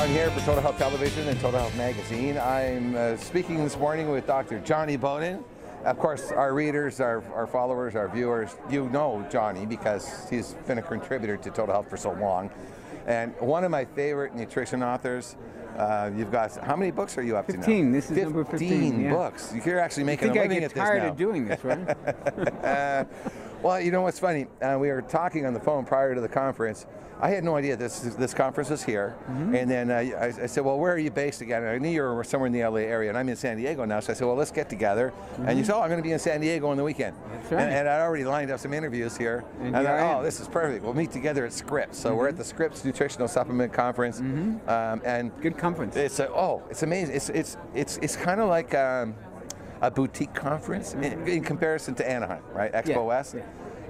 on here for Total Health Television and Total Health Magazine. I'm speaking this morning with Dr. Jonny Bowden. Of course, our readers, our followers, our viewers, you know Jonny because he's been a contributor to Total Health for so long. And one of my favorite nutrition authors. You've got, how many books are you up to now? 15. This is number 15. Books. You're actually making a living at this now. I think I get tired of doing this, right? Well, you know what's funny? We were talking on the phone prior to the conference. I had no idea this conference was here. Mm-hmm. And then I said, well, where are you based again? And I knew you were somewhere in the LA area, and I'm in San Diego now. So I said, well, let's get together. Mm-hmm. And you said, oh, I'm going to be in San Diego on the weekend. That's right. And I already lined up some interviews here. And I thought, oh, this is perfect. We'll meet together at Scripps. So we're at the Scripps Nutritional Supplement Conference. Mm-hmm. And good conference. It's amazing. It's kind of like a boutique conference in comparison to Anaheim, right? Expo West. Yeah.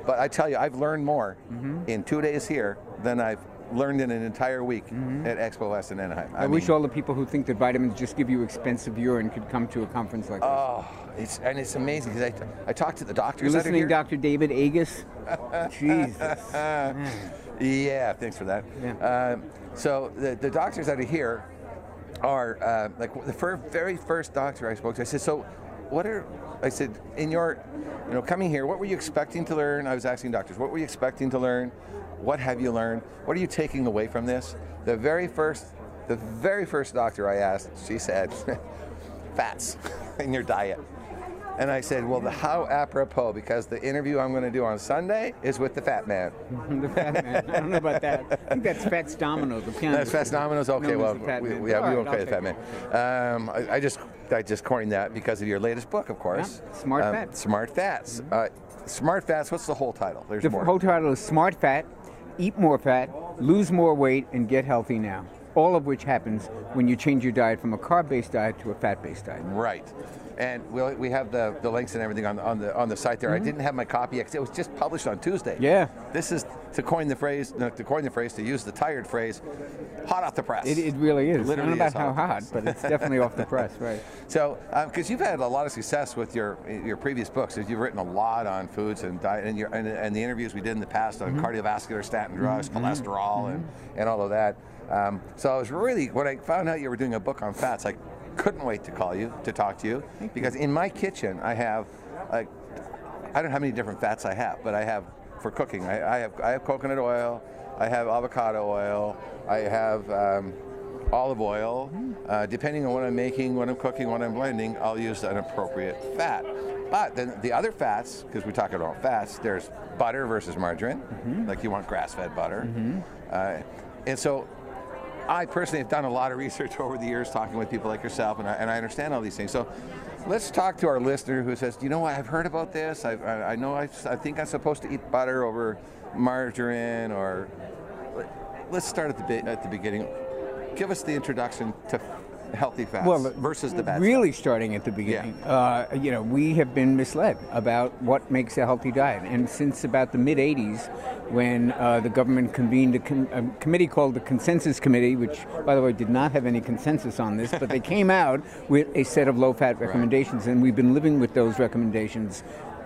But I tell you, I've learned more in 2 days here than I've learned in an entire week at Expo West in Anaheim. I wish all the people who think that vitamins just give you expensive urine could come to a conference like this. Oh, it's amazing because I talked to the doctors. You're listening, Dr. David Agus? Jesus. Yeah, thanks for that. Yeah. So the doctors that are here are like the very first doctor I spoke to. I said, so I said, in your, coming here, what were you expecting to learn? I was asking doctors, what were you expecting to learn? What have you learned? What are you taking away from this? The very first doctor I asked, she said, fats in your diet. And I said, well, how apropos, because the interview I'm going to do on Sunday is with the fat man. The fat man. I don't know about that. I think that's Fats Domino, the piano. That's Fats Domino's? Okay, well, we won't play the fat man. I just coined that because of your latest book, of course. Yeah. Smart Fats. Smart Fats. Smart Fats, what's the whole title? The whole title is Smart Fat, Eat More Fat, Lose More Weight, and Get Healthy Now. All of which happens when you change your diet from a carb-based diet to a fat-based diet. Right. And we have the links and everything on the site there. I didn't have my copy yet. It was just published on Tuesday. Yeah. This is to use the tired phrase, hot off the press. It really is. Literally, I don't know about how hot, but it's definitely off the press, right? So, because you've had a lot of success with your previous books, you've written a lot on foods and diet, and the interviews we did in the past on cardiovascular, statin drugs, cholesterol, and all of that. So I was really, when I found out you were doing a book on fats, I couldn't wait to call you, to talk to you, because in my kitchen I have, I don't know how many different fats I have, but I have, for cooking, I have coconut oil, I have avocado oil, I have olive oil. Depending on what I'm making, what I'm cooking, what I'm blending, I'll use an appropriate fat. But then the other fats, because we're talking about fats, there's butter versus margarine, like you want grass-fed butter. And so I personally have done a lot of research over the years talking with people like yourself, and I understand all these things. So let's talk to our listener who says, you know what, I've heard about this. I think I'm supposed to eat butter over margarine, or let's start at the beginning. Give us the introduction to healthy fats versus the bad really stuff. Starting at the beginning. Yeah. We have been misled about what makes a healthy diet. And since about the mid-'80s, when the government convened a committee called the Consensus Committee, which, by the way, did not have any consensus on this, but they came out with a set of low-fat recommendations, and we've been living with those recommendations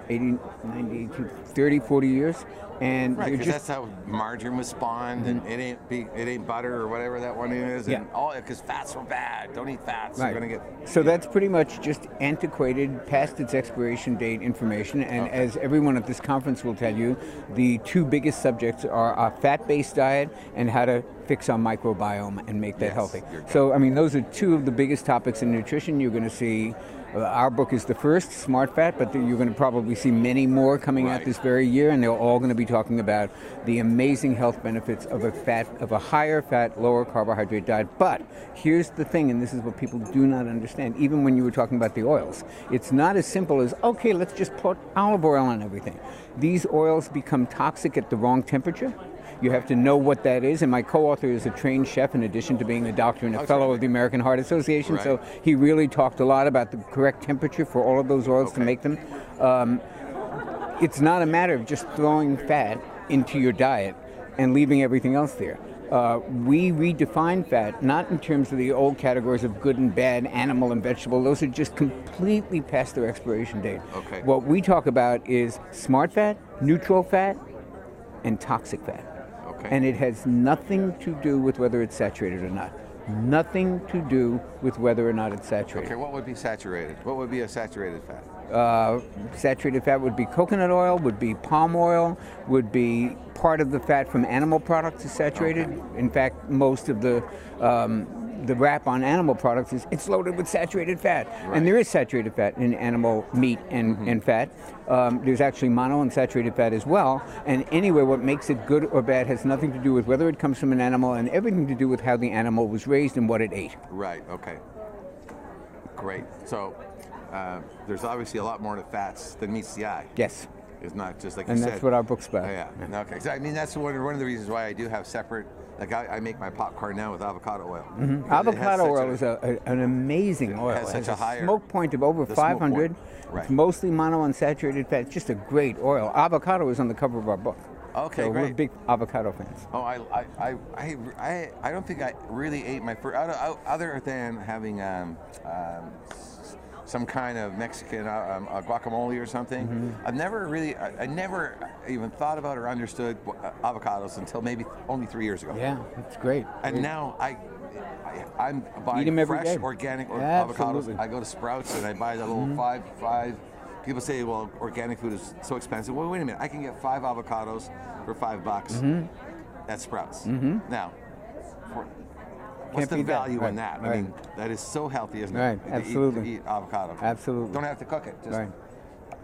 80, 90, 30, 40 years. And right, because that's how margarine was spawned, and it ain't butter or whatever that one is, and all because fats are bad. Don't eat fats. Right. You're gonna get. So that's pretty much just antiquated, past its expiration date information. And as everyone at this conference will tell you, the two biggest subjects are a fat-based diet and how to fix our microbiome and make that healthy. So, I mean, those are two of the biggest topics in nutrition. You're going to see. Our book is the first, Smart Fat, but you're going to probably see many more coming out this very year, and they're all going to be talking about the amazing health benefits of a higher fat, lower carbohydrate diet. But here's the thing, and this is what people do not understand, even when you were talking about the oils. It's not as simple as, okay, let's just put olive oil on everything. These oils become toxic at the wrong temperature. You have to know what that is, and my co-author is a trained chef in addition to being a doctor and a fellow of the American Heart Association, so he really talked a lot about the correct temperature for all of those oils to make them. It's not a matter of just throwing fat into your diet and leaving everything else there. We redefine fat, not in terms of the old categories of good and bad, animal and vegetable. Those are just completely past their expiration date. What we talk about is smart fat, neutral fat, and toxic fat. And it has nothing to do with whether it's saturated or not. nothing to do with whether or not it's saturated. Okay, what would be saturated? What would be a saturated fat? Saturated fat would be coconut oil, would be palm oil, would be part of the fat from animal products is saturated. Okay. In fact, most of the wrap on animal products is it's loaded with saturated fat. Right. And there is saturated fat in animal meat and fat. There's actually monounsaturated fat as well. And anyway, what makes it good or bad has nothing to do with whether it comes from an animal and everything to do with how the animal was raised and what it ate. Right, okay. Great. So there's obviously a lot more to fats than meets the eye. Yes. It's not just like And you that's said. what our book's about. Oh, yeah. Okay. So I mean, that's one of the reasons why I do have separate. Like I make my popcorn now with avocado oil. Avocado oil is an amazing oil. It has such a higher smoke point of over the smoke 500. point. Right. It's mostly monounsaturated fat. It's just a great oil. Avocado is on the cover of our book. Okay, so great. We're big avocado fans. Oh, I don't think I really ate my first, other than having some kind of Mexican guacamole or something. I've never really, I never even thought about or understood avocados until maybe only 3 years ago. Yeah, it's great. And now I'm buying Eat 'em every fresh day. organic Yeah, avocados. absolutely. I go to Sprouts and I buy the little five. People say, well, organic food is so expensive. Well, wait a minute. I can get 5 avocados for $5 at Sprouts. Now, what's the beat that. value in Right, that? right. I mean, that is so healthy, isn't Right, it? absolutely. To eat avocado. Absolutely. Don't have to cook it. Just, Right.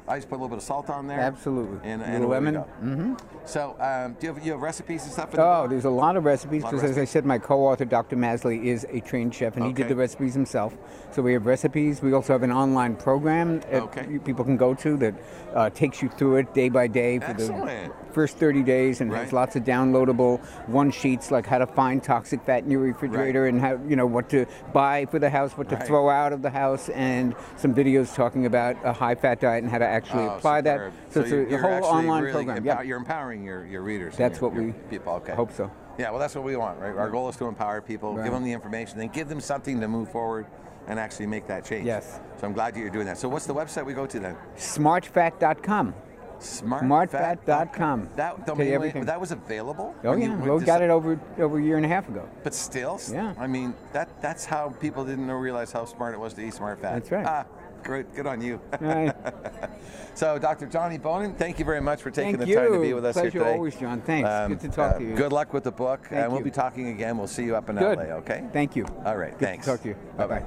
I just put a little bit of salt on there. Absolutely. And little away we lemon. go. So, do you have recipes and stuff in the Oh, book? there's a lot of recipes A lot of because, as I said, my co-author, Dr. Masley, is a trained chef, and he did Okay. the recipes himself. So we have recipes. We also have an online program that Okay. people can go to that takes you through it day by day for Excellent. the first 30 days, and has Right. lots of downloadable one-sheets like how to find toxic fat in your refrigerator and how what to buy for the house, what to Right. throw out of the house, and some videos talking about a high-fat diet and how to actually apply that. superb. So it's a you're whole actually online really program. Yeah. You're empowering your readers. and That's your, what your we people. Okay. hope so. Yeah, well, that's what we want, right? Our goal is to empower people, Right. give them the information, then give them something to move forward and actually make that change. Yes. So I'm glad that you're doing that. So what's the website we go to then? Smartfat.com. Smartfat.com. That Tell you domain, everything. that was available? Oh when yeah, you we went to got it over a year and a half ago. But still, Yeah. I mean, that's how people didn't realize how smart it was to eat smart fat. That's right. Great, good on you. Right. So, Dr. Jonny Bowden, thank you very much for taking Thank the time to you. be with us Pleasure here today. always, John. Thanks. Good to talk to you. Good luck with the book, and we'll you. be talking again. We'll see you up in Good. LA, okay? Thank you. All right, Good thanks. to talk to you. Bye-bye. Bye-bye.